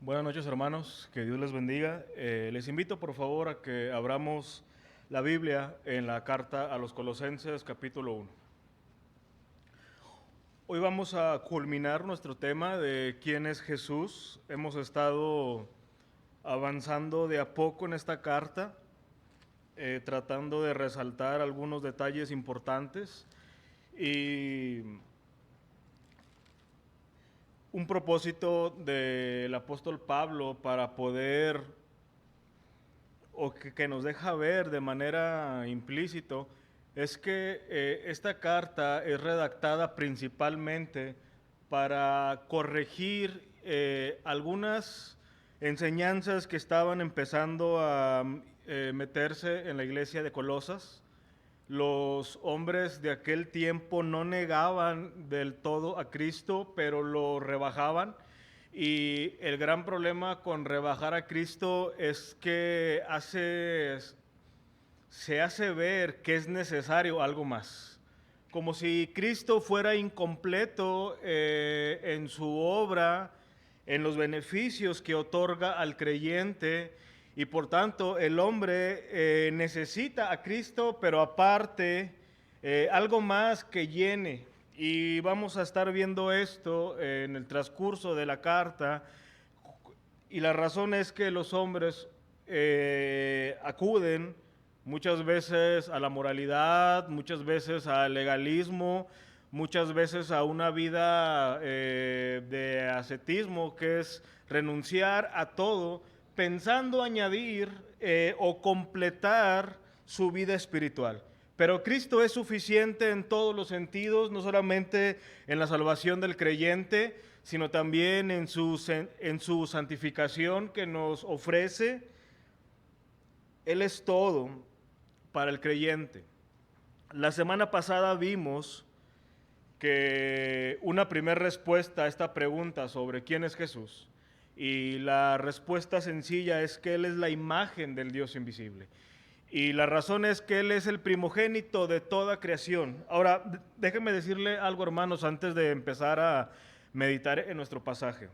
Buenas noches, hermanos, que Dios les bendiga. Les invito por favor a que abramos la Biblia en la carta a los Colosenses capítulo 1. Hoy vamos a culminar nuestro tema de quién es Jesús. Hemos estado avanzando de a poco en esta carta, tratando de resaltar algunos detalles importantes y un propósito del apóstol Pablo para poder, o que nos deja ver de manera implícito, es que esta carta es redactada principalmente para corregir algunas enseñanzas que estaban empezando a meterse en la iglesia de Colosas. Los hombres de aquel tiempo no negaban del todo a Cristo, pero lo rebajaban. Y el gran problema con rebajar a Cristo es que se hace ver que es necesario algo más. Como si Cristo fuera incompleto en su obra, en los beneficios que otorga al creyente, y por tanto el hombre necesita a Cristo, pero aparte algo más que llene. Y vamos a estar viendo esto en el transcurso de la carta. Y la razón es que los hombres acuden muchas veces a la moralidad, muchas veces al legalismo, muchas veces a una vida de ascetismo, que es renunciar a todo, pensando añadir o completar su vida espiritual. Pero Cristo es suficiente en todos los sentidos, no solamente en la salvación del creyente, sino también en su santificación que nos ofrece. Él es todo para el creyente. La semana pasada vimos que una primera respuesta a esta pregunta sobre quién es Jesús, y la respuesta sencilla es que Él es la imagen del Dios invisible. Y la razón es que Él es el primogénito de toda creación. Ahora, déjenme decirle algo, hermanos, antes de empezar a meditar en nuestro pasaje.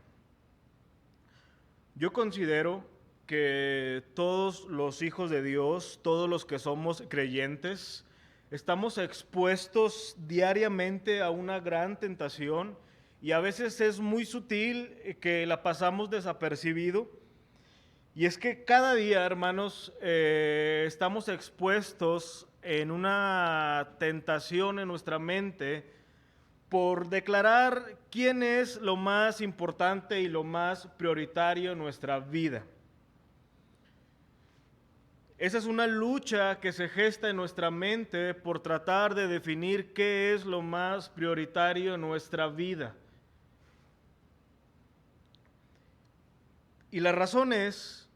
Yo considero que todos los hijos de Dios, todos los que somos creyentes, estamos expuestos diariamente a una gran tentación, y a veces es muy sutil que la pasamos desapercibido. Y es que cada día, hermanos, estamos expuestos en una tentación en nuestra mente por declarar quién es lo más importante y lo más prioritario en nuestra vida. Esa es una lucha que se gesta en nuestra mente por tratar de definir qué es lo más prioritario en nuestra vida. Y la razón es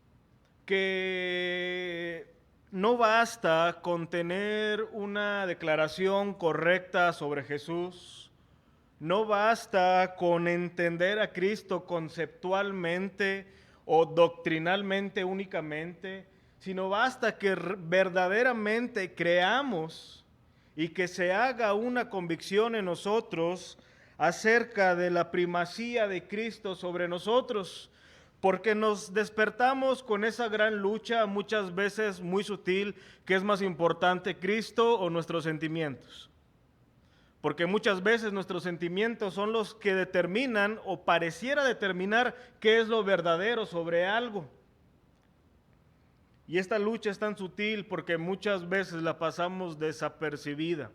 que no basta con tener una declaración correcta sobre Jesús, no basta con entender a Cristo conceptualmente o doctrinalmente únicamente, sino basta que verdaderamente creamos y que se haga una convicción en nosotros acerca de la primacía de Cristo sobre nosotros, porque nos despertamos con esa gran lucha, muchas veces muy sutil, que es más importante Cristo o nuestros sentimientos. Porque muchas veces nuestros sentimientos son los que determinan o pareciera determinar qué es lo verdadero sobre algo. Y esta lucha es tan sutil porque muchas veces la pasamos desapercibida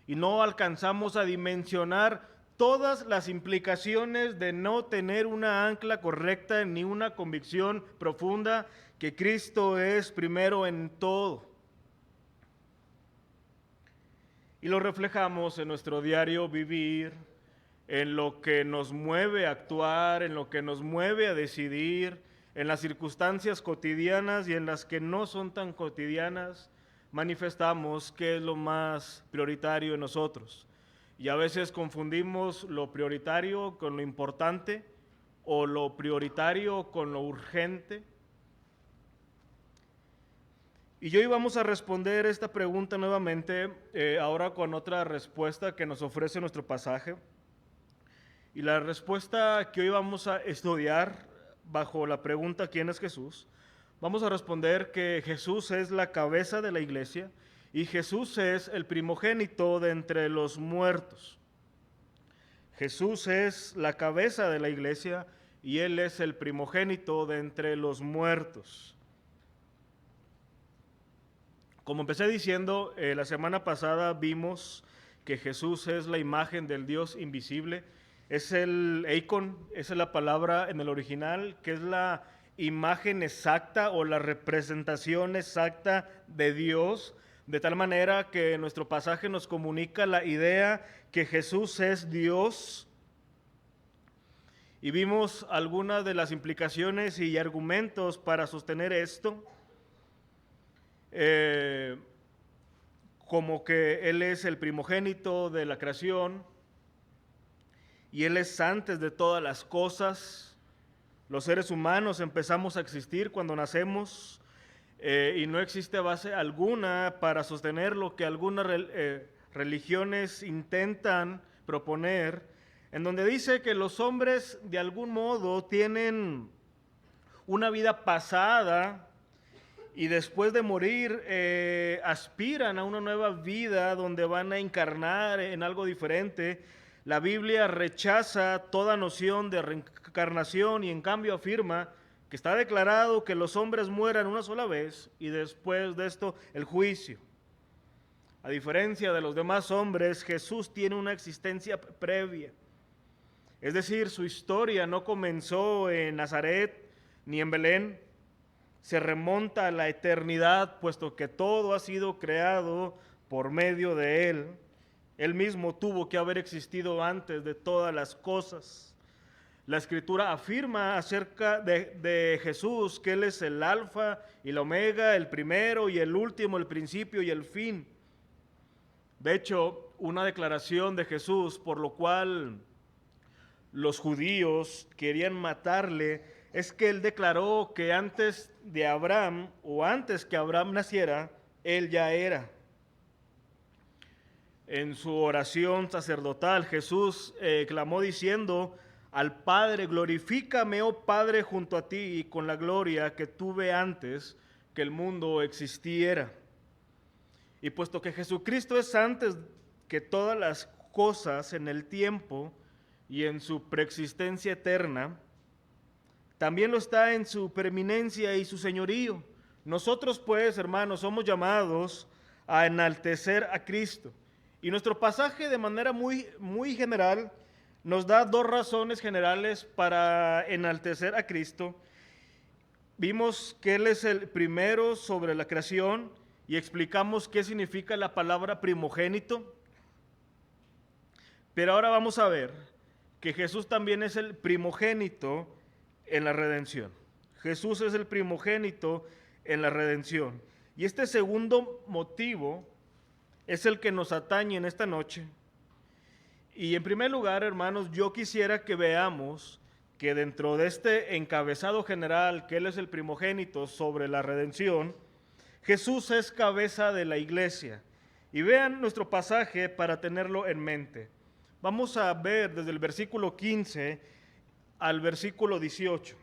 y no alcanzamos a dimensionar todas las implicaciones de no tener una ancla correcta ni una convicción profunda que Cristo es primero en todo. Y lo reflejamos en nuestro diario vivir, en lo que nos mueve a actuar, en lo que nos mueve a decidir, en las circunstancias cotidianas y en las que no son tan cotidianas, manifestamos qué es lo más prioritario en nosotros. Y a veces confundimos lo prioritario con lo importante, o lo prioritario con lo urgente. Y hoy vamos a responder esta pregunta nuevamente, ahora con otra respuesta que nos ofrece nuestro pasaje. Y la respuesta que hoy vamos a estudiar bajo la pregunta ¿quién es Jesús?, vamos a responder que Jesús es la cabeza de la iglesia y Jesús es el primogénito de entre los muertos. Jesús es la cabeza de la iglesia y Él es el primogénito de entre los muertos. Como empecé diciendo, la semana pasada vimos que Jesús es la imagen del Dios invisible. Es el eikon, esa es la palabra en el original, que es la imagen exacta o la representación exacta de Dios, de tal manera que nuestro pasaje nos comunica la idea que Jesús es Dios. Y vimos algunas de las implicaciones y argumentos para sostener esto, como que Él es el primogénito de la creación y Él es antes de todas las cosas. Los seres humanos empezamos a existir cuando nacemos y no existe base alguna para sostener lo que algunas religiones intentan proponer, en donde dice que los hombres de algún modo tienen una vida pasada y después de morir aspiran a una nueva vida donde van a encarnar en algo diferente. La Biblia rechaza toda noción de reencarnación y en cambio afirma que está declarado que los hombres mueran una sola vez y después de esto el juicio. A diferencia de los demás hombres, Jesús tiene una existencia previa. Es decir, su historia no comenzó en Nazaret ni en Belén, se remonta a la eternidad, puesto que todo ha sido creado por medio de Él. Él mismo tuvo que haber existido antes de todas las cosas. La Escritura afirma acerca de Jesús que Él es el alfa y el omega, el primero y el último, el principio y el fin. De hecho, una declaración de Jesús por lo cual los judíos querían matarle es que Él declaró que antes de Abraham o antes que Abraham naciera, Él ya era. En su oración sacerdotal, Jesús clamó diciendo al Padre: glorifícame, oh Padre, junto a ti y con la gloria que tuve antes que el mundo existiera. Y puesto que Jesucristo es antes que todas las cosas en el tiempo y en su preexistencia eterna, también lo está en su preeminencia y su señorío. Nosotros pues, hermanos, somos llamados a enaltecer a Cristo. Y nuestro pasaje de manera muy general nos da dos razones generales para enaltecer a Cristo. Vimos que Él es el primero sobre la creación y explicamos qué significa la palabra primogénito. Pero ahora vamos a ver que Jesús también es el primogénito en la redención. Jesús es el primogénito en la redención. Y este segundo motivo es el que nos atañe en esta noche. Y en primer lugar, hermanos, yo quisiera que veamos que dentro de este encabezado general, que Él es el primogénito sobre la redención, Jesús es cabeza de la iglesia. Y vean nuestro pasaje para tenerlo en mente. Vamos a ver desde el versículo 15 al versículo 18.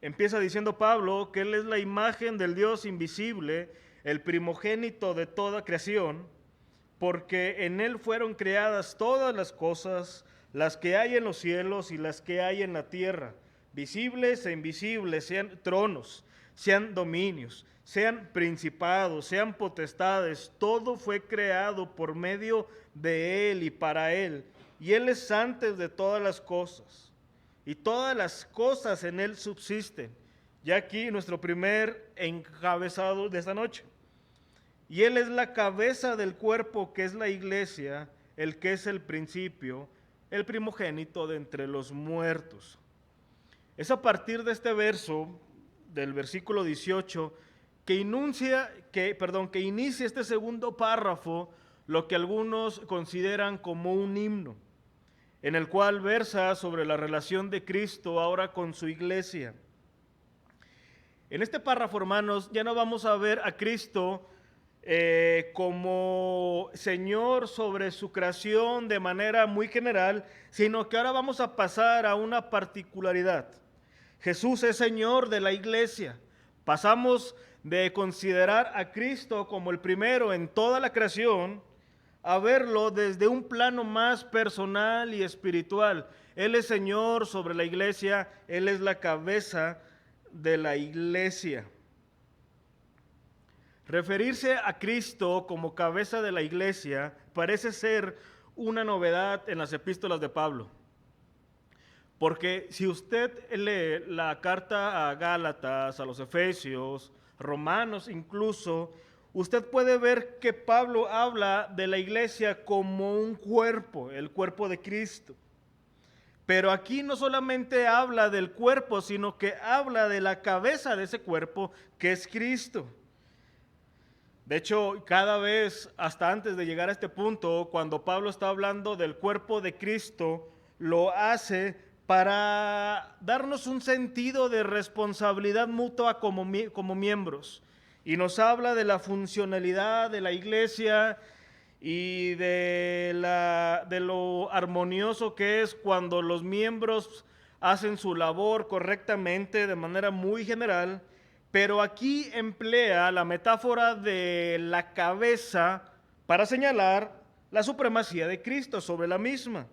Empieza diciendo Pablo que Él es la imagen del Dios invisible, el primogénito de toda creación, porque en Él fueron creadas todas las cosas, las que hay en los cielos y las que hay en la tierra, visibles e invisibles, sean tronos, sean dominios, sean principados, sean potestades, todo fue creado por medio de Él y para Él. Y Él es antes de todas las cosas, y todas las cosas en Él subsisten. Ya aquí nuestro primer encabezado de esta noche. Y Él es la cabeza del cuerpo que es la iglesia, el que es el principio, el primogénito de entre los muertos. Es a partir de este verso, del versículo 18, que inicia este segundo párrafo, lo que algunos consideran como un himno, en el cual versa sobre la relación de Cristo ahora con su iglesia. En este párrafo, hermanos, ya no vamos a ver a Cristo como Señor sobre su creación de manera muy general, sino que ahora vamos a pasar a una particularidad. Jesús es Señor de la iglesia. Pasamos de considerar a Cristo como el primero en toda la creación a verlo desde un plano más personal y espiritual. Él es Señor sobre la iglesia, Él es la cabeza de la iglesia. Referirse a Cristo como cabeza de la iglesia parece ser una novedad en las epístolas de Pablo. Porque si usted lee la carta a Gálatas, a los Efesios, Romanos incluso, usted puede ver que Pablo habla de la iglesia como un cuerpo, el cuerpo de Cristo. Pero aquí no solamente habla del cuerpo, sino que habla de la cabeza de ese cuerpo, que es Cristo. De hecho, cada vez, hasta antes de llegar a este punto, cuando Pablo está hablando del cuerpo de Cristo, lo hace para darnos un sentido de responsabilidad mutua como miembros. Y nos habla de la funcionalidad de la iglesia y de lo armonioso que es cuando los miembros hacen su labor correctamente de manera muy general. Pero aquí emplea la metáfora de la cabeza para señalar la supremacía de Cristo sobre la misma.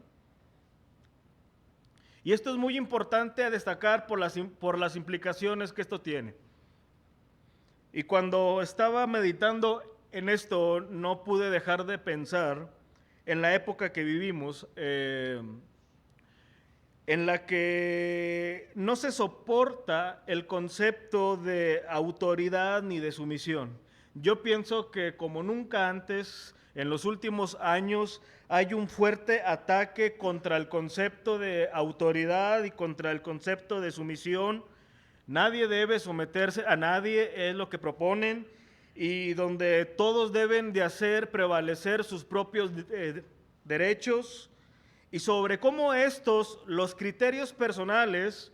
Y esto es muy importante a destacar por las implicaciones que esto tiene. Y cuando estaba meditando en esto, no pude dejar de pensar en la época que vivimos, en la que no se soporta el concepto de autoridad ni de sumisión. Yo pienso que como nunca antes, en los últimos años, hay un fuerte ataque contra el concepto de autoridad y contra el concepto de sumisión. Nadie debe someterse a nadie, es lo que proponen, y donde todos deben de hacer prevalecer sus propios derechos, y sobre cómo estos, los criterios personales,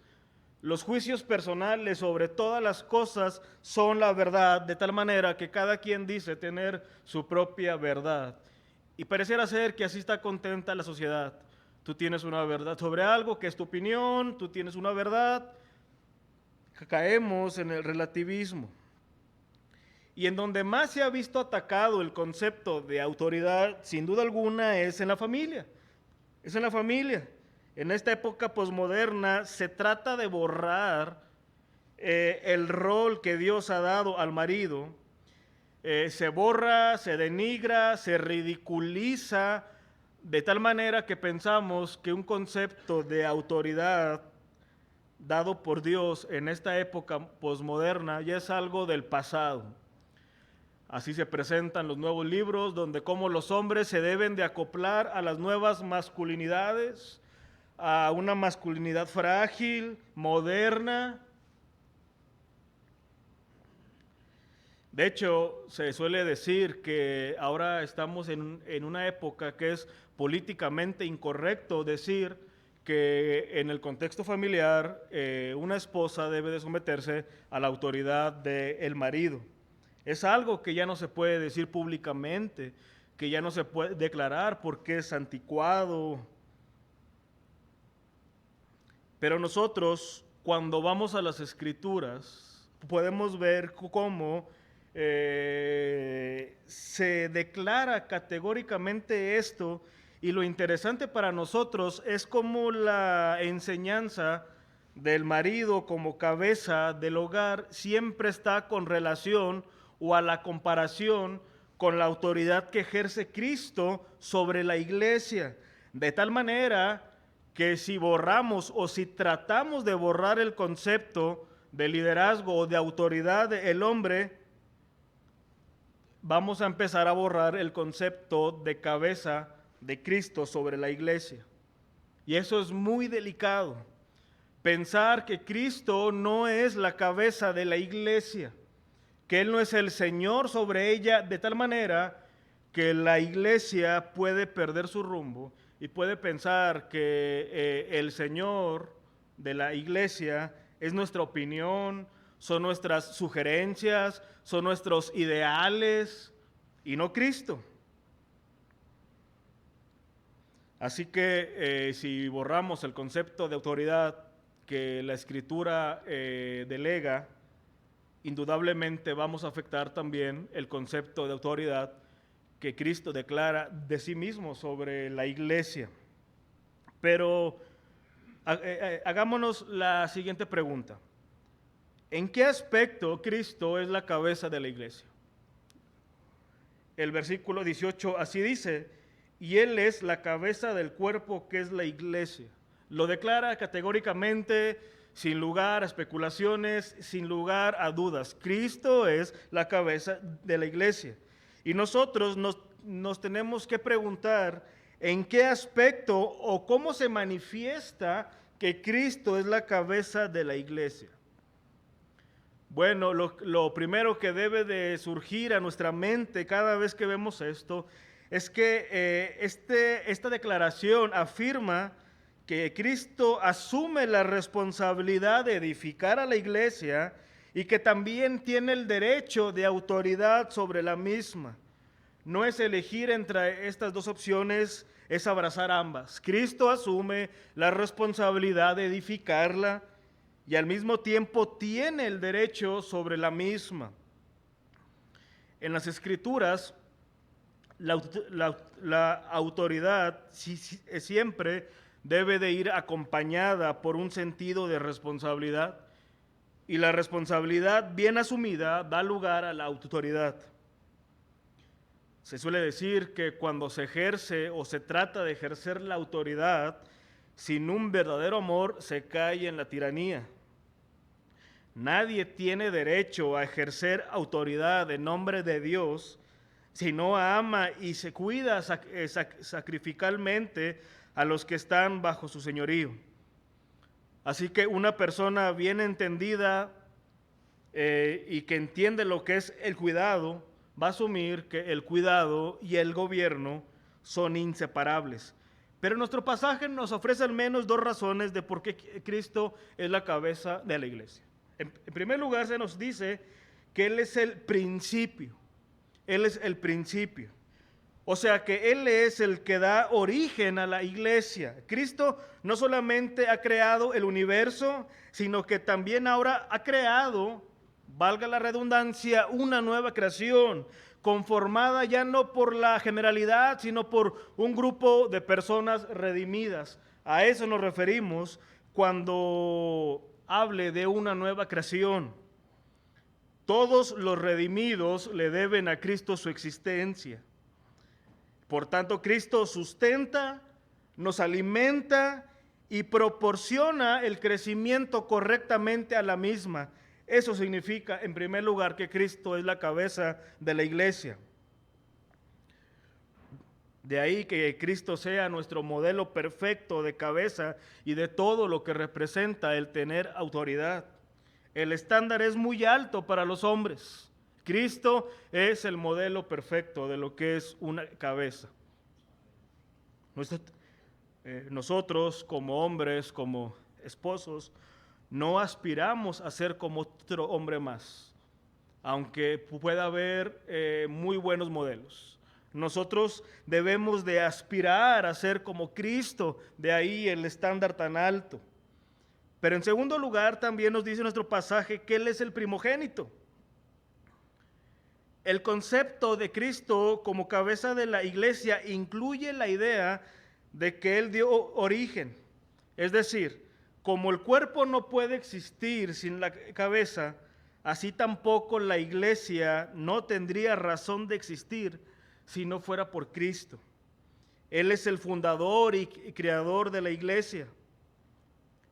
los juicios personales sobre todas las cosas son la verdad, de tal manera que cada quien dice tener su propia verdad. Y pareciera ser que así está contenta la sociedad. Tú tienes una verdad sobre algo que es tu opinión, tú tienes una verdad. Caemos en el relativismo. Y en donde más se ha visto atacado el concepto de autoridad, sin duda alguna, es en la familia. Es en la familia. En esta época posmoderna se trata de borrar el rol que Dios ha dado al marido. Se borra, se denigra, se ridiculiza, de tal manera que pensamos que un concepto de autoridad dado por Dios en esta época posmoderna ya es algo del pasado. Así se presentan los nuevos libros, donde cómo los hombres se deben de acoplar a las nuevas masculinidades, a una masculinidad frágil, moderna. De hecho, se suele decir que ahora estamos en una época que es políticamente incorrecto decir que en el contexto familiar una esposa debe de someterse a la autoridad del marido. Es algo que ya no se puede decir públicamente, que ya no se puede declarar porque es anticuado. Pero nosotros, cuando vamos a las Escrituras, podemos ver cómo se declara categóricamente esto, y lo interesante para nosotros es cómo la enseñanza del marido como cabeza del hogar siempre está con relación o a la comparación con la autoridad que ejerce Cristo sobre la iglesia, de tal manera que si borramos o si tratamos de borrar el concepto de liderazgo o de autoridad del hombre, vamos a empezar a borrar el concepto de cabeza de Cristo sobre la iglesia. Y eso es muy delicado. Pensar que Cristo no es la cabeza de la iglesia, que Él no es el Señor sobre ella, de tal manera que la iglesia puede perder su rumbo y puede pensar que el Señor de la iglesia es nuestra opinión, son nuestras sugerencias, son nuestros ideales, y no Cristo. Así que si borramos el concepto de autoridad que la Escritura delega, indudablemente vamos a afectar también el concepto de autoridad que Cristo declara de sí mismo sobre la iglesia. Pero hagámonos la siguiente pregunta. ¿En qué aspecto Cristo es la cabeza de la iglesia? El versículo 18 así dice: y Él es la cabeza del cuerpo que es la iglesia. Lo declara categóricamente, sin lugar a especulaciones, sin lugar a dudas. Cristo es la cabeza de la iglesia. Y nosotros nos tenemos que preguntar en qué aspecto o cómo se manifiesta que Cristo es la cabeza de la iglesia. Bueno, lo primero que debe de surgir a nuestra mente cada vez que vemos esto es que esta declaración afirma que Cristo asume la responsabilidad de edificar a la iglesia y que también tiene el derecho de autoridad sobre la misma. No es elegir entre estas dos opciones, es abrazar ambas. Cristo asume la responsabilidad de edificarla y al mismo tiempo tiene el derecho sobre la misma. En las Escrituras, la autoridad siempre debe de ir acompañada por un sentido de responsabilidad, y la responsabilidad bien asumida da lugar a la autoridad. Se suele decir que cuando se ejerce o se trata de ejercer la autoridad sin un verdadero amor, se cae en la tiranía. Nadie tiene derecho a ejercer autoridad en nombre de Dios si no ama y se cuida sacrificalmente a los que están bajo su señorío. Así que una persona bien entendida y que entiende lo que es el cuidado, va a asumir que el cuidado y el gobierno son inseparables. Pero nuestro pasaje nos ofrece al menos dos razones de por qué Cristo es la cabeza de la iglesia. En primer lugar, se nos dice que Él es el principio. Él es el principio. O sea que Él es el que da origen a la iglesia. Cristo no solamente ha creado el universo, sino que también ahora ha creado, valga la redundancia, una nueva creación, conformada ya no por la generalidad, sino por un grupo de personas redimidas. A eso nos referimos cuando hable de una nueva creación. Todos los redimidos le deben a Cristo su existencia. Por tanto, Cristo sustenta, nos alimenta y proporciona el crecimiento correctamente a la misma. Eso significa, en primer lugar, que Cristo es la cabeza de la iglesia. De ahí que Cristo sea nuestro modelo perfecto de cabeza y de todo lo que representa el tener autoridad. El estándar es muy alto para los hombres. Cristo es el modelo perfecto de lo que es una cabeza. Nosotros como hombres, como esposos, no aspiramos a ser como otro hombre más, aunque pueda haber muy buenos modelos. Nosotros debemos de aspirar a ser como Cristo, de ahí el estándar tan alto. Pero en segundo lugar, también nos dice nuestro pasaje que Él es el primogénito. El concepto de Cristo como cabeza de la iglesia incluye la idea de que Él dio origen. Es decir, como el cuerpo no puede existir sin la cabeza, así tampoco la iglesia no tendría razón de existir si no fuera por Cristo. Él es el fundador y creador de la iglesia.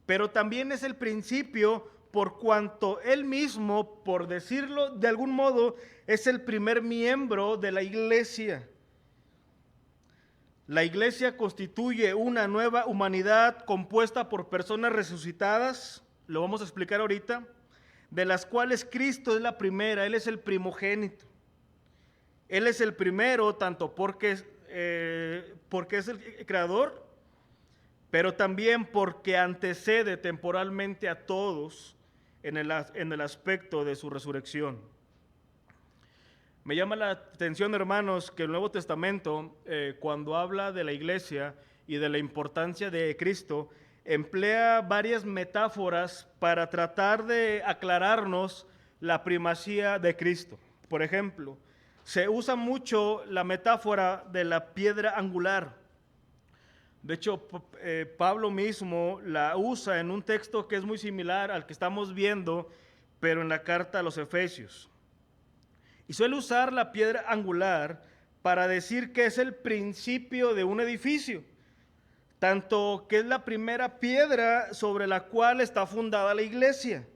Pero también es el principio por cuanto Él mismo, por decirlo de algún modo, es el primer miembro de la iglesia. La iglesia constituye una nueva humanidad compuesta por personas resucitadas, lo vamos a explicar ahorita, de las cuales Cristo es la primera, Él es el primogénito. Él es el primero tanto porque es el creador, pero también porque antecede temporalmente a todos en el aspecto de su resurrección. Me llama la atención, hermanos, que el Nuevo Testamento, cuando habla de la iglesia y de la importancia de Cristo, emplea varias metáforas para tratar de aclararnos la primacía de Cristo. Por ejemplo, se usa mucho la metáfora de la piedra angular. De hecho, Pablo mismo la usa en un texto que es muy similar al que estamos viendo, pero en la carta a los Efesios. Y suele usar la piedra angular para decir que es el principio de un edificio, tanto que es la primera piedra sobre la cual está fundada la iglesia.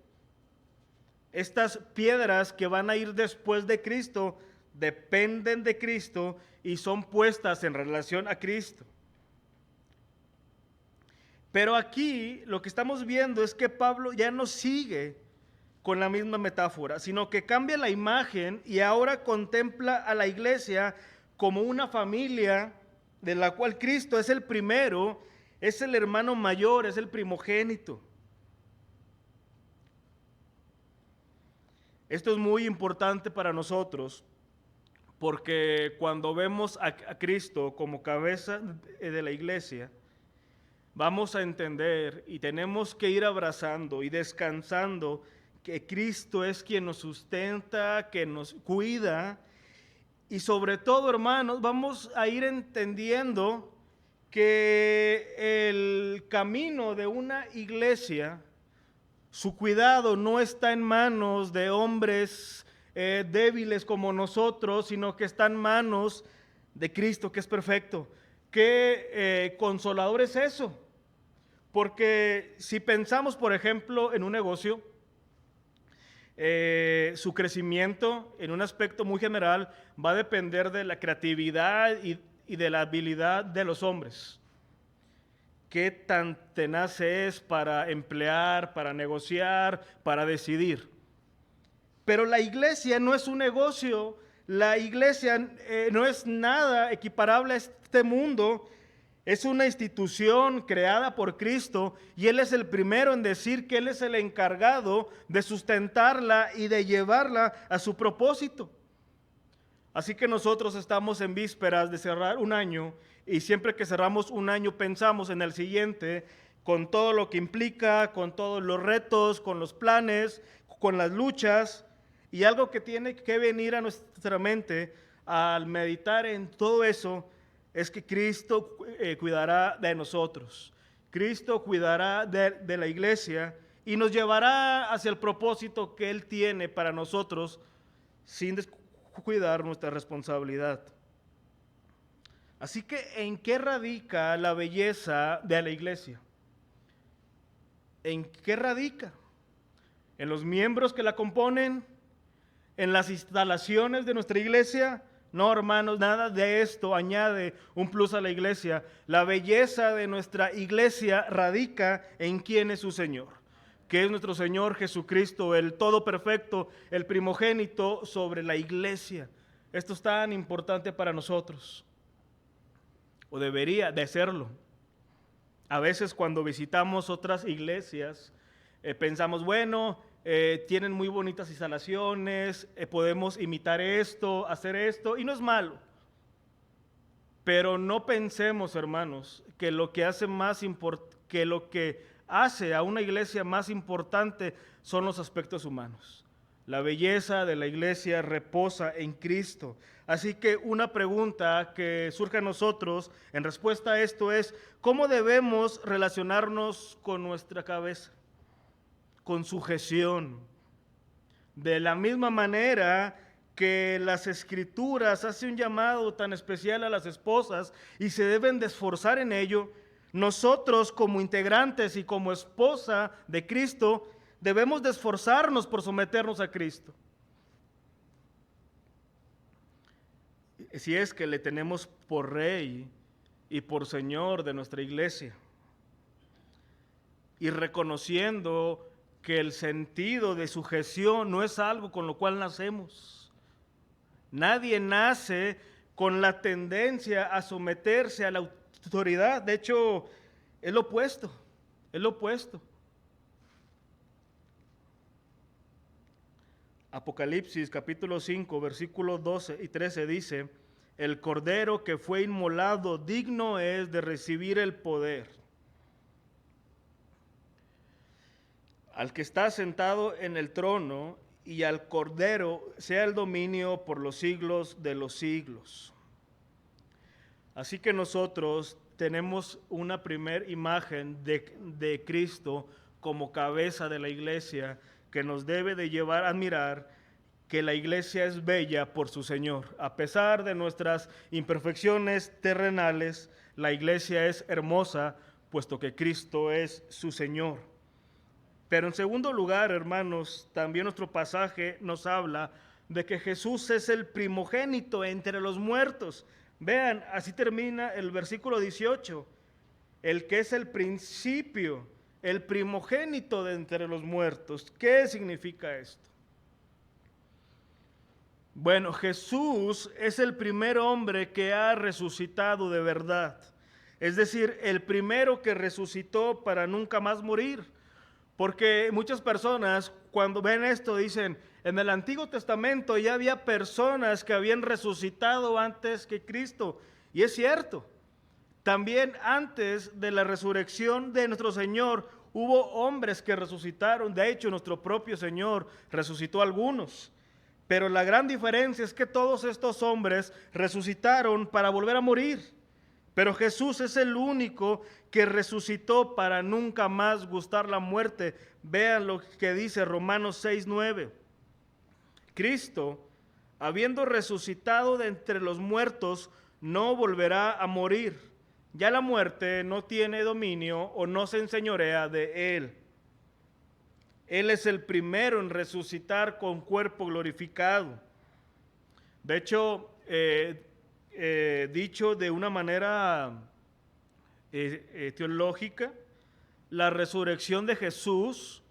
Estas piedras que van a ir después de Cristo dependen de Cristo y son puestas en relación a Cristo. Pero aquí lo que estamos viendo es que Pablo ya no sigue con la misma metáfora, sino que cambia la imagen y ahora contempla a la iglesia como una familia de la cual Cristo es el primero, es el hermano mayor, es el primogénito. Esto es muy importante para nosotros porque cuando vemos a Cristo como cabeza de la iglesia, vamos a entender y tenemos que ir abrazando y descansando que Cristo es quien nos sustenta, que nos cuida, y sobre todo, hermanos, vamos a ir entendiendo que el camino de una iglesia, su cuidado no está en manos de hombres débiles como nosotros, sino que está en manos de Cristo, que es perfecto. ¿Qué consolador es eso? Porque si pensamos, por ejemplo, en un negocio, su crecimiento en un aspecto muy general va a depender de la creatividad y de la habilidad de los hombres. Qué tan tenaz es para emplear, para negociar, para decidir. Pero la iglesia no es un negocio, la iglesia no es nada equiparable a este mundo. Es una institución creada por Cristo y Él es el primero en decir que Él es el encargado de sustentarla y de llevarla a su propósito. Así que nosotros estamos en vísperas de cerrar un año y siempre que cerramos un año pensamos en el siguiente con todo lo que implica, con todos los retos, con los planes, con las luchas, y algo que tiene que venir a nuestra mente al meditar en todo eso es que Cristo cuidará de nosotros. Cristo cuidará de la iglesia y nos llevará hacia el propósito que Él tiene para nosotros sin descuidar nuestra responsabilidad. Así que, ¿en qué radica la belleza de la iglesia? ¿En qué radica? ¿En los miembros que la componen? ¿En las instalaciones de nuestra iglesia? No, hermanos, nada de esto añade un plus a la iglesia. La belleza de nuestra iglesia radica en quién es su Señor, que es nuestro Señor Jesucristo, el todo perfecto, el primogénito sobre la iglesia. Esto es tan importante para nosotros, o debería de serlo. A veces cuando visitamos otras iglesias, pensamos, bueno, tienen muy bonitas instalaciones, podemos imitar esto, hacer esto, y no es malo. Pero no pensemos, hermanos, que lo que hace a una iglesia más importante son los aspectos humanos. La belleza de la iglesia reposa en Cristo. Así que una pregunta que surge a nosotros en respuesta a esto es, ¿cómo debemos relacionarnos con nuestra cabeza? Con sujeción. De la misma manera que las Escrituras hacen un llamado tan especial a las esposas y se deben de esforzar en ello, nosotros como integrantes y como esposa de Cristo debemos de esforzarnos por someternos a Cristo. Si es que le tenemos por Rey y por Señor de nuestra iglesia. Y reconociendo que el sentido de sujeción no es algo con lo cual nacemos. Nadie nace con la tendencia a someterse a la autoridad. De hecho, es lo opuesto. Es lo opuesto. Apocalipsis capítulo 5, versículos 12 y 13 dice: el cordero que fue inmolado digno es de recibir el poder. Al que está sentado en el trono y al cordero sea el dominio por los siglos de los siglos. Así que nosotros tenemos una primer imagen de Cristo como cabeza de la iglesia que nos debe de llevar a admirar que la iglesia es bella por su Señor. A pesar de nuestras imperfecciones terrenales, la iglesia es hermosa, puesto que Cristo es su Señor. Pero en segundo lugar, hermanos, también nuestro pasaje nos habla de que Jesús es el primogénito entre los muertos. Vean, así termina el versículo 18, el que es el principio, el primogénito de entre los muertos. ¿Qué significa esto? Bueno, Jesús es el primer hombre que ha resucitado de verdad. Es decir, el primero que resucitó para nunca más morir. Porque muchas personas cuando ven esto dicen, en el Antiguo Testamento ya había personas que habían resucitado antes que Cristo. Y es cierto. También antes de la resurrección de nuestro Señor hubo hombres que resucitaron. De hecho, nuestro propio Señor resucitó a algunos. Pero la gran diferencia es que todos estos hombres resucitaron para volver a morir. Pero Jesús es el único que resucitó para nunca más gustar la muerte. Vean lo que dice Romanos 6:9. Cristo, habiendo resucitado de entre los muertos, no volverá a morir. Ya la muerte no tiene dominio o no se enseñorea de él. Él es el primero en resucitar con cuerpo glorificado. De hecho, dicho de una manera teológica, la resurrección de Jesús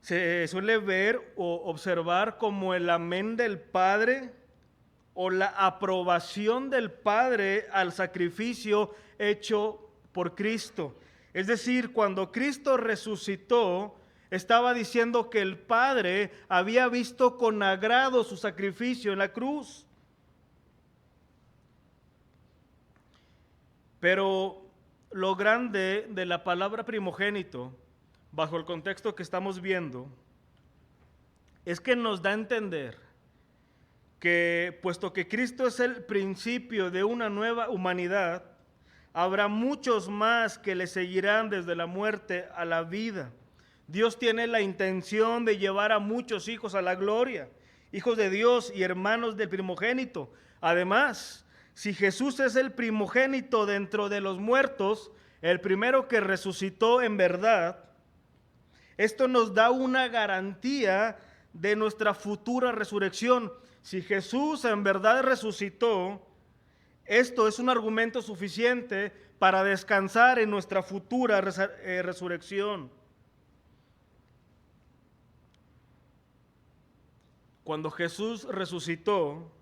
se suele ver o observar como el amén del Padre o la aprobación del Padre al sacrificio hecho por Cristo. Es decir, cuando Cristo resucitó, estaba diciendo que el Padre había visto con agrado su sacrificio en la cruz. Pero lo grande de la palabra primogénito, bajo el contexto que estamos viendo, es que nos da a entender que, puesto que Cristo es el principio de una nueva humanidad, habrá muchos más que le seguirán desde la muerte a la vida. Dios tiene la intención de llevar a muchos hijos a la gloria, hijos de Dios y hermanos del primogénito. Además, si Jesús es el primogénito dentro de los muertos, el primero que resucitó en verdad, esto nos da una garantía de nuestra futura resurrección. Si Jesús en verdad resucitó, esto es un argumento suficiente para descansar en nuestra futura resurrección. Cuando Jesús resucitó,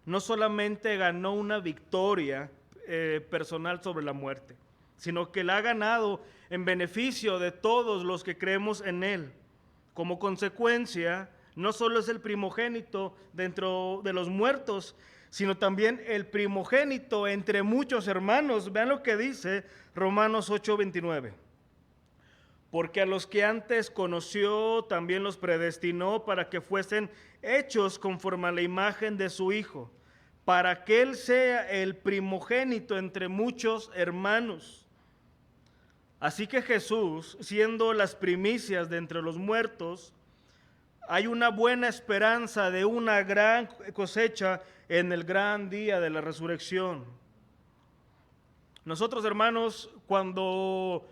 no solamente ganó una victoria personal sobre la muerte, sino que la ha ganado en beneficio de todos los que creemos en Él. Como consecuencia, no solo es el primogénito dentro de los muertos, sino también el primogénito entre muchos hermanos. Vean lo que dice Romanos 8:29. Porque a los que antes conoció, también los predestinó para que fuesen hechos conforme a la imagen de su Hijo, para que Él sea el primogénito entre muchos hermanos. Así que Jesús, siendo las primicias de entre los muertos, hay una buena esperanza de una gran cosecha en el gran día de la resurrección. Nosotros, hermanos, cuando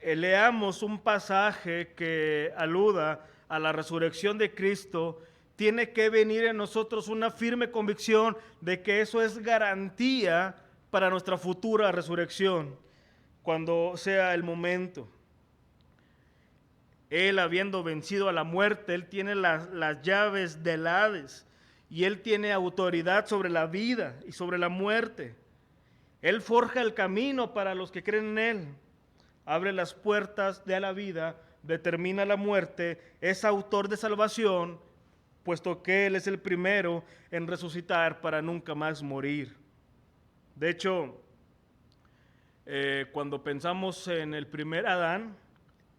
leamos un pasaje que aluda a la resurrección de Cristo, tiene que venir en nosotros una firme convicción de que eso es garantía para nuestra futura resurrección, cuando sea el momento. Él, habiendo vencido a la muerte, Él tiene las llaves del Hades y Él tiene autoridad sobre la vida y sobre la muerte. Él forja el camino para los que creen en Él, abre las puertas de la vida, determina la muerte, es autor de salvación, puesto que Él es el primero en resucitar para nunca más morir. De hecho, cuando pensamos en el primer Adán,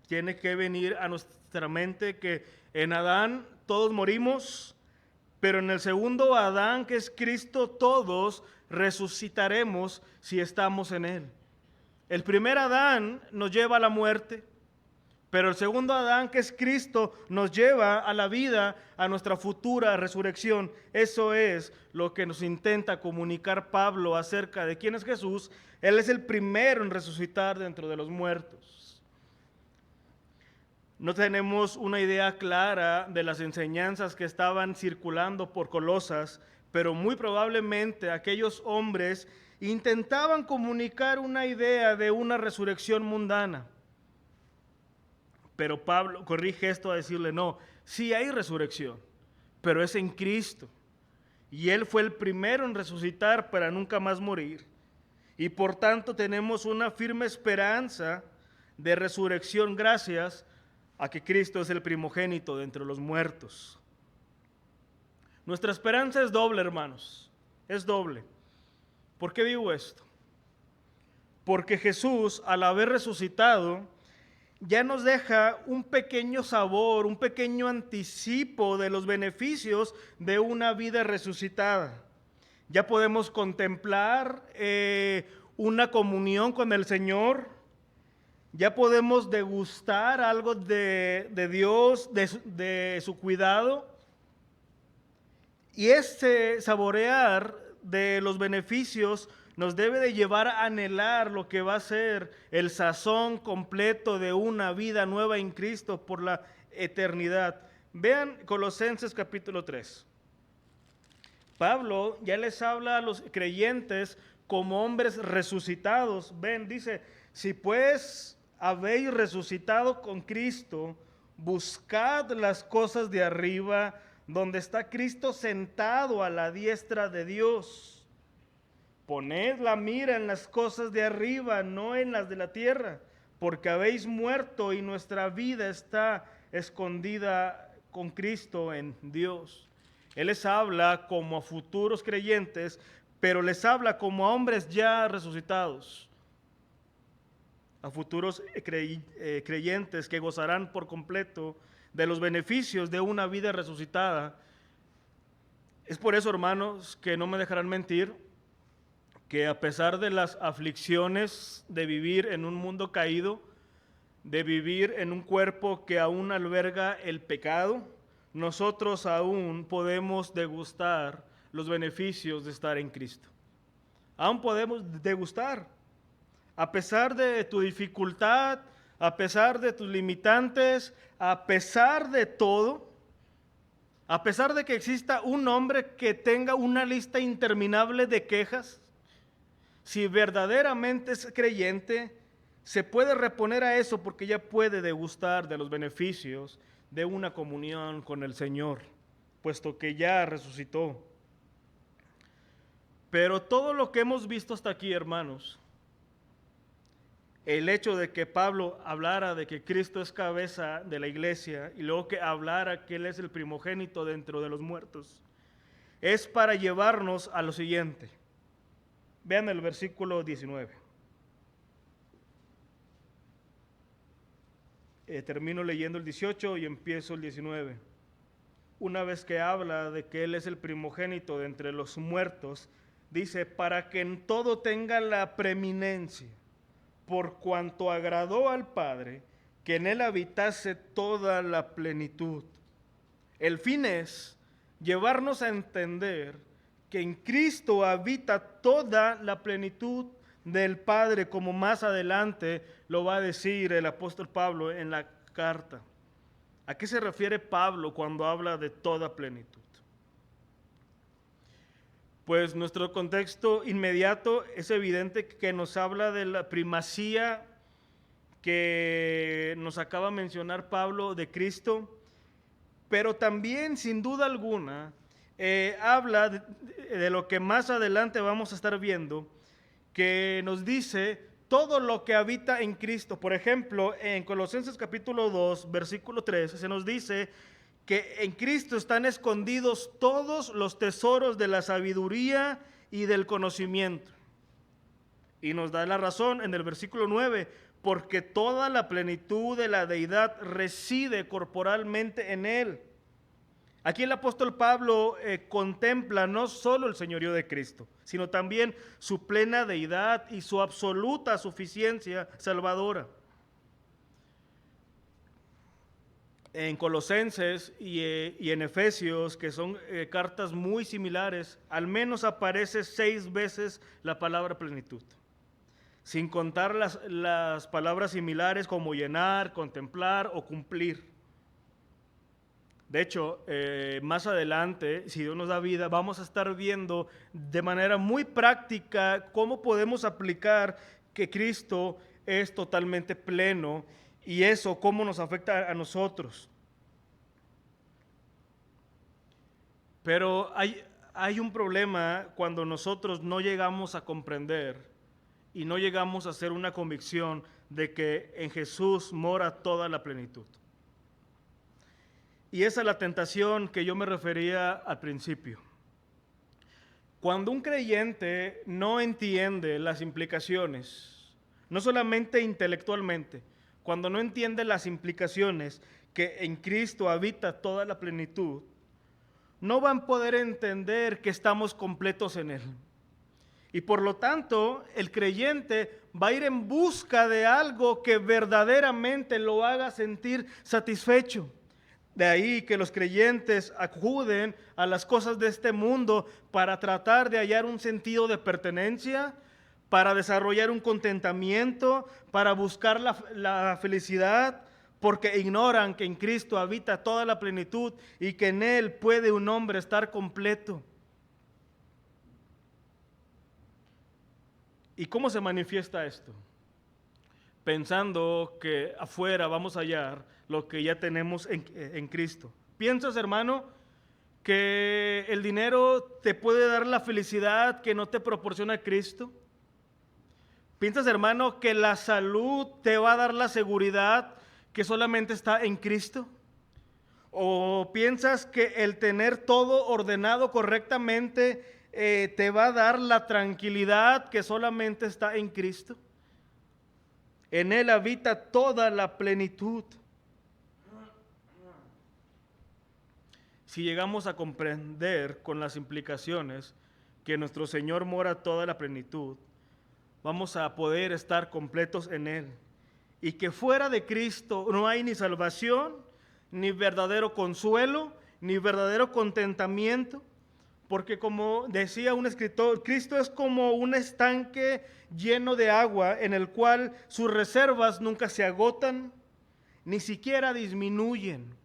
tiene que venir a nuestra mente que en Adán todos morimos, pero en el segundo Adán, que es Cristo, todos resucitaremos si estamos en Él. El primer Adán nos lleva a la muerte, pero el segundo Adán, que es Cristo, nos lleva a la vida, a nuestra futura resurrección. Eso es lo que nos intenta comunicar Pablo acerca de quién es Jesús. Él es el primero en resucitar dentro de los muertos. No tenemos una idea clara de las enseñanzas que estaban circulando por Colosas, pero muy probablemente aquellos hombres intentaban comunicar una idea de una resurrección mundana. Pero Pablo corrige esto a decirle, no, sí hay resurrección, pero es en Cristo. Y Él fue el primero en resucitar para nunca más morir. Y por tanto tenemos una firme esperanza de resurrección gracias a que Cristo es el primogénito de entre los muertos. Nuestra esperanza es doble, hermanos, es doble. ¿Por qué digo esto? Porque Jesús, al haber resucitado, ya nos deja un pequeño sabor, un pequeño anticipo de los beneficios de una vida resucitada. Ya podemos contemplar una comunión con el Señor, ya podemos degustar algo de Dios, de su cuidado, y este saborear de los beneficios nos debe de llevar a anhelar lo que va a ser el sazón completo de una vida nueva en Cristo por la eternidad. Vean Colosenses capítulo 3. Pablo ya les habla a los creyentes como hombres resucitados. Ven, dice, si pues habéis resucitado con Cristo, buscad las cosas de arriba, donde está Cristo sentado a la diestra de Dios. Poned la mira en las cosas de arriba, no en las de la tierra, porque habéis muerto y nuestra vida está escondida con Cristo en Dios. Él les habla como a futuros creyentes, pero les habla como a hombres ya resucitados, a futuros creyentes que gozarán por completo de los beneficios de una vida resucitada. Es por eso, hermanos, que no me dejarán mentir, que a pesar de las aflicciones de vivir en un mundo caído, de vivir en un cuerpo que aún alberga el pecado, nosotros aún podemos degustar los beneficios de estar en Cristo. Aún podemos degustar, a pesar de tu dificultad, a pesar de tus limitantes, a pesar de todo, a pesar de que exista un hombre que tenga una lista interminable de quejas, si verdaderamente es creyente, se puede reponer a eso porque ya puede degustar de los beneficios de una comunión con el Señor, puesto que ya resucitó. Pero todo lo que hemos visto hasta aquí, hermanos, el hecho de que Pablo hablara de que Cristo es cabeza de la iglesia y luego que hablara que Él es el primogénito dentro de los muertos, es para llevarnos a lo siguiente. Vean el versículo 19. Termino leyendo el 18 y empiezo el 19. Una vez que habla de que Él es el primogénito de entre los muertos, dice, para que en todo tenga la preeminencia, por cuanto agradó al Padre que en Él habitase toda la plenitud. El fin es llevarnos a entender que en Cristo habita toda la plenitud del Padre, como más adelante lo va a decir el apóstol Pablo en la carta. ¿A qué se refiere Pablo cuando habla de toda plenitud? Pues nuestro contexto inmediato es evidente que nos habla de la primacía que nos acaba de mencionar Pablo de Cristo, pero también, sin duda alguna, habla de lo que más adelante vamos a estar viendo, que nos dice todo lo que habita en Cristo. Por ejemplo, en Colosenses capítulo 2, versículo 3, se nos dice que en Cristo están escondidos todos los tesoros de la sabiduría y del conocimiento. Y nos da la razón en el versículo 9, porque toda la plenitud de la deidad reside corporalmente en Él. Aquí el apóstol Pablo contempla no solo el señorío de Cristo, sino también su plena deidad y su absoluta suficiencia salvadora. En Colosenses y en Efesios, que son cartas muy similares, al menos aparece 6 veces la palabra plenitud, sin contar las palabras similares como llenar, contemplar o cumplir. De hecho, más adelante, si Dios nos da vida, vamos a estar viendo de manera muy práctica cómo podemos aplicar que Cristo es totalmente pleno y eso cómo nos afecta a nosotros. Pero hay un problema cuando nosotros no llegamos a comprender y no llegamos a hacer una convicción de que en Jesús mora toda la plenitud. Y esa es la tentación que yo me refería al principio. Cuando un creyente no entiende las implicaciones, no solamente intelectualmente, cuando no entiende las implicaciones que en Cristo habita toda la plenitud, no van a poder entender que estamos completos en Él. Y por lo tanto, el creyente va a ir en busca de algo que verdaderamente lo haga sentir satisfecho. De ahí que los creyentes acuden a las cosas de este mundo para tratar de hallar un sentido de pertenencia, para desarrollar un contentamiento, para buscar la felicidad, porque ignoran que en Cristo habita toda la plenitud y que en Él puede un hombre estar completo. ¿Y cómo se manifiesta esto? Pensando que afuera vamos a hallar lo que ya tenemos en Cristo. ¿Piensas, hermano, que el dinero te puede dar la felicidad que no te proporciona Cristo? ¿Piensas, hermano, que la salud te va a dar la seguridad que solamente está en Cristo? ¿O piensas que el tener todo ordenado correctamente te va a dar la tranquilidad que solamente está en Cristo? En Él habita toda la plenitud. Si llegamos a comprender con las implicaciones que nuestro Señor mora toda la plenitud, vamos a poder estar completos en Él. Y que fuera de Cristo no hay ni salvación, ni verdadero consuelo, ni verdadero contentamiento. Porque como decía un escritor, Cristo es como un estanque lleno de agua en el cual sus reservas nunca se agotan, ni siquiera disminuyen.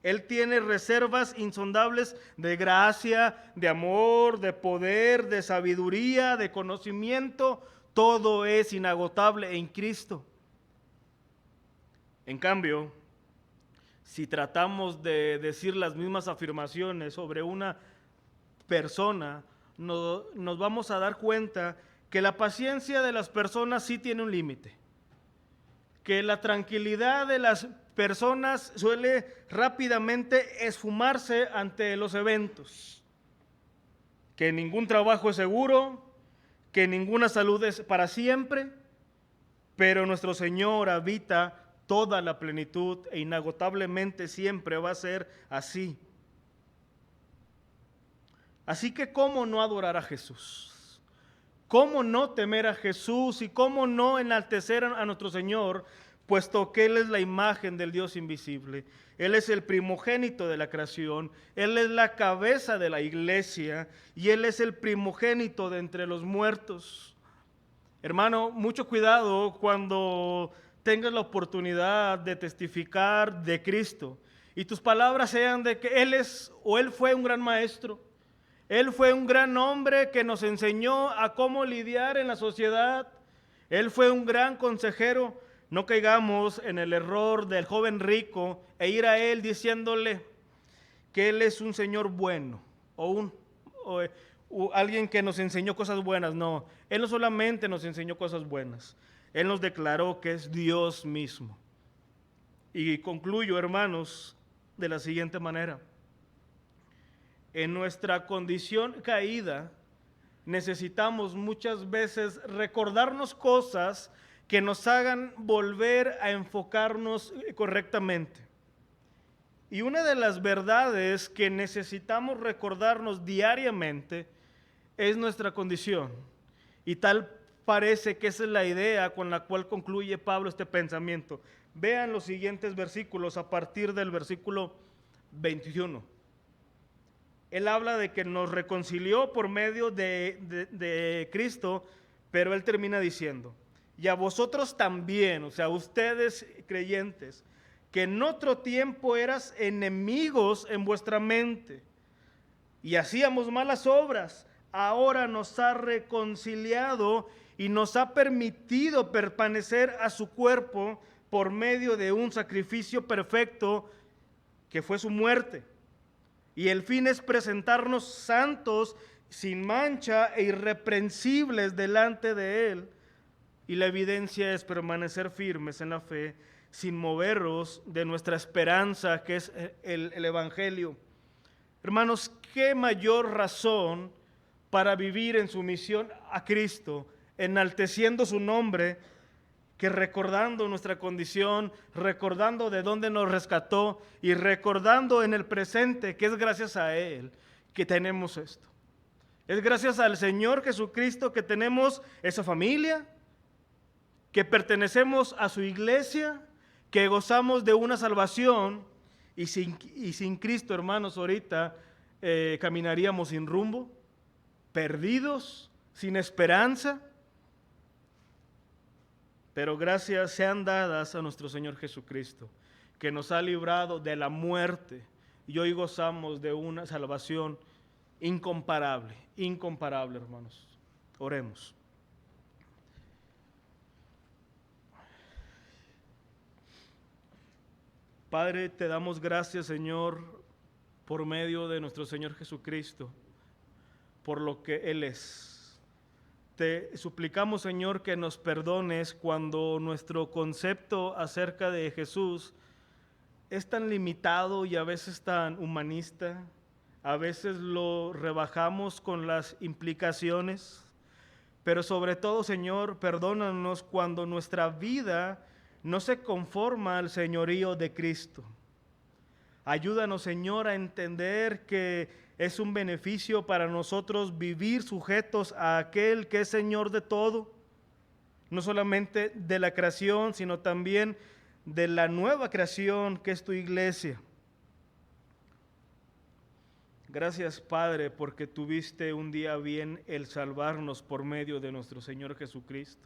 Él tiene reservas insondables de gracia, de amor, de poder, de sabiduría, de conocimiento. Todo es inagotable en Cristo. En cambio, si tratamos de decir las mismas afirmaciones sobre una persona, nos vamos a dar cuenta que la paciencia de las personas sí tiene un límite, que la tranquilidad de las personas suele rápidamente esfumarse ante los eventos, que ningún trabajo es seguro, que ninguna salud es para siempre, pero nuestro Señor habita toda la plenitud e inagotablemente siempre va a ser así. Así que, ¿cómo no adorar a Jesús? ¿Cómo no temer a Jesús y cómo no enaltecer a nuestro Señor, puesto que Él es la imagen del Dios invisible? Él es el primogénito de la creación, Él es la cabeza de la iglesia y Él es el primogénito de entre los muertos. Hermano, mucho cuidado cuando tengas la oportunidad de testificar de Cristo y tus palabras sean de que Él es o Él fue un gran maestro. Él fue un gran hombre que nos enseñó a cómo lidiar en la sociedad. Él fue un gran consejero. No caigamos en el error del joven rico e ir a Él diciéndole que Él es un Señor bueno o alguien que nos enseñó cosas buenas. No, Él no solamente nos enseñó cosas buenas. Él nos declaró que es Dios mismo. Y concluyo, hermanos, de la siguiente manera. En nuestra condición caída, necesitamos muchas veces recordarnos cosas que nos hagan volver a enfocarnos correctamente. Y una de las verdades que necesitamos recordarnos diariamente es nuestra condición. Y tal parece que esa es la idea con la cual concluye Pablo este pensamiento. Vean los siguientes versículos a partir del versículo 21. Él habla de que nos reconcilió por medio de Cristo, pero él termina diciendo, y a vosotros también, o sea, ustedes creyentes, que en otro tiempo eras enemigos en vuestra mente y hacíamos malas obras, ahora nos ha reconciliado y nos ha permitido permanecer a su cuerpo por medio de un sacrificio perfecto que fue su muerte. Y el fin es presentarnos santos, sin mancha e irreprensibles delante de Él. Y la evidencia es permanecer firmes en la fe, sin movernos de nuestra esperanza, que es el Evangelio. Hermanos, qué mayor razón para vivir en sumisión a Cristo, enalteciendo su nombre, que recordando nuestra condición, recordando de dónde nos rescató y recordando en el presente que es gracias a Él que tenemos esto. Es gracias al Señor Jesucristo que tenemos esa familia, que pertenecemos a su iglesia, que gozamos de una salvación y sin Cristo, hermanos, ahorita caminaríamos sin rumbo, perdidos, sin esperanza. Pero gracias sean dadas a nuestro Señor Jesucristo, que nos ha librado de la muerte y hoy gozamos de una salvación incomparable, incomparable, hermanos. Oremos. Padre, te damos gracias, Señor, por medio de nuestro Señor Jesucristo, por lo que Él es. Te suplicamos, Señor, que nos perdones cuando nuestro concepto acerca de Jesús es tan limitado y a veces tan humanista. A veces lo rebajamos con las implicaciones, pero sobre todo, Señor, perdónanos cuando nuestra vida no se conforma al señorío de Cristo. Ayúdanos, Señor, a entender que es un beneficio para nosotros vivir sujetos a aquel que es Señor de todo, no solamente de la creación, sino también de la nueva creación que es tu iglesia. Gracias, Padre, porque tuviste un día bien el salvarnos por medio de nuestro Señor Jesucristo.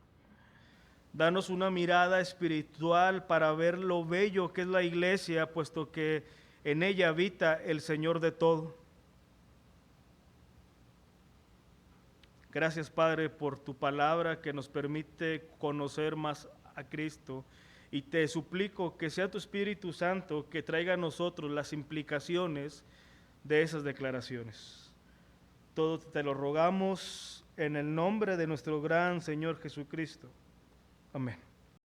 Danos una mirada espiritual para ver lo bello que es la iglesia, puesto que en ella habita el Señor de todo. Gracias, Padre, por tu palabra que nos permite conocer más a Cristo. Y te suplico que sea tu Espíritu Santo que traiga a nosotros las implicaciones de esas declaraciones. Todo te lo rogamos en el nombre de nuestro gran Señor Jesucristo. Amén.